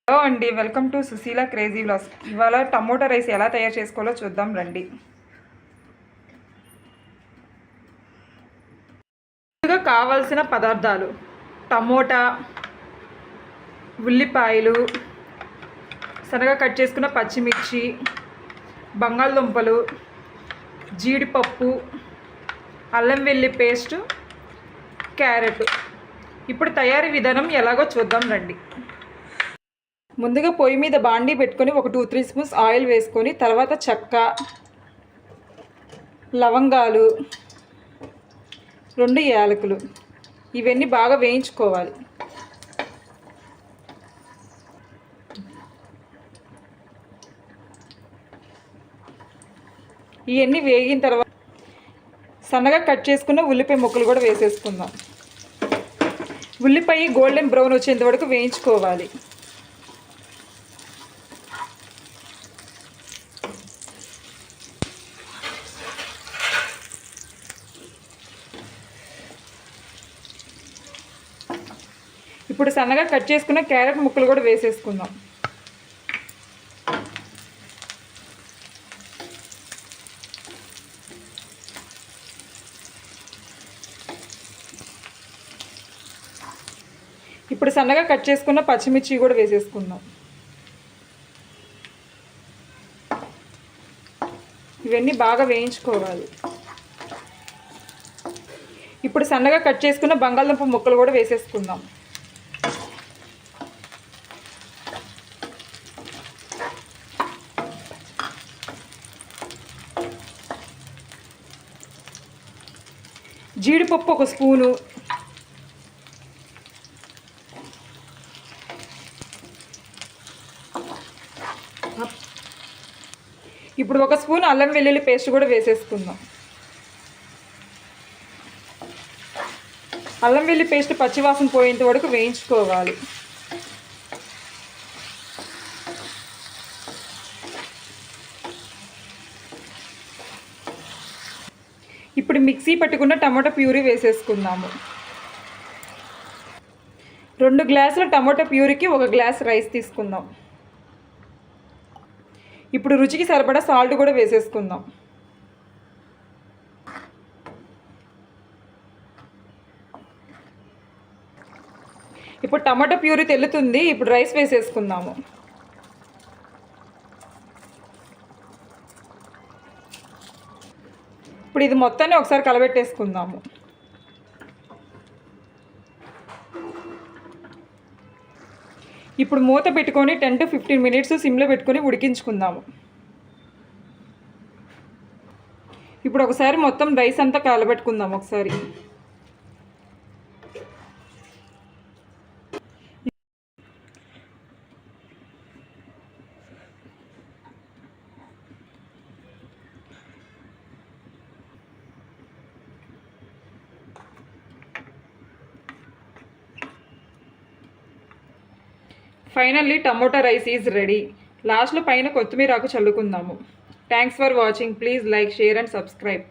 Hello అండి, welcome to Sushila crazy vlogs. ఇవాళ tomato rice ఎలా తయారు చేసుకోవాలో చూద్దాం రండి. ముందుగా కావాల్సిన పదార్థాలు: టమోటా, ఉల్లిపాయలు, సన్నగా కట్ చేసుకున్న పచ్చిమిర్చి, బంగాళదుంపలు, జీడిపప్పు, అల్లం వెల్లుల్లి పేస్ట్, క్యారెట్. ఇప్పుడు తయారీ విధానం ఎలాగో చూద్దాం రండి. ముందుగా పొయ్యి మీద బాండీ పెట్టుకొని ఒక 2-3 స్పూన్స్ ఆయిల్ వేసుకొని తర్వాత చెక్క, లవంగాలు, 2 యాలకులు ఇవన్నీ బాగా వేయించుకోవాలి. ఇవన్నీ వేగిన తర్వాత సన్నగా కట్ చేసుకున్న ఉల్లిపాయ ముక్కలు కూడా వేసేసుకుందాం. ఉల్లిపాయ గోల్డెన్ బ్రౌన్ వచ్చేంత వరకు వేయించుకోవాలి. ఇప్పుడు సన్నగా కట్ చేసుకున్న క్యారెట్ ముక్కలు కూడా వేసేసుకుందాం. ఇప్పుడు సన్నగా కట్ చేసుకున్న పచ్చిమిర్చి కూడా వేసేసుకుందాం. ఇవన్నీ బాగా వేయించుకోవాలి. ఇప్పుడు సన్నగా కట్ చేసుకున్న బంగాళదుంప ముక్కలు కూడా వేసేసుకుందాం. జీడిపప్పు 1 స్పూను, ఇప్పుడు 1 స్పూన్ అల్లం వెల్లుల్లి పేస్ట్ కూడా వేసేసుకుందాం. అల్లం వెల్లుల్లి పేస్ట్ పచ్చివాసన పోయేంత వరకు వేయించుకోవాలి. ఇప్పుడు మిక్సీ పట్టుకున్న టమాటా ప్యూరీ వేసేసుకుందాము. 2 గ్లాసుల టమాటా ప్యూరీకి 1 గ్లాస్ రైస్ తీసుకుందాం. ఇప్పుడు రుచికి సరిపడా సాల్ట్ కూడా వేసేసుకుందాం. ఇప్పుడు టమాటా ప్యూరీ తెల్లుతుంది. ఇప్పుడు రైస్ వేసేసుకుందాము. ఇప్పుడు ఇది మొత్తాన్ని ఒకసారి కలబెట్టేసుకుందాము. ఇప్పుడు మూత పెట్టుకొని 10 to 15 మినిట్స్ సిమ్లో పెట్టుకొని ఉడికించుకుందాము. ఇప్పుడు ఒకసారి మొత్తం రైస్ అంతా కలబెట్టుకుందాం ఒకసారి. Finally tomato rice is ready. లాస్ట్లో పైన కొత్తిమీర ఆకు చల్లుకుందాము. Thanks for watching. Please like, share and subscribe.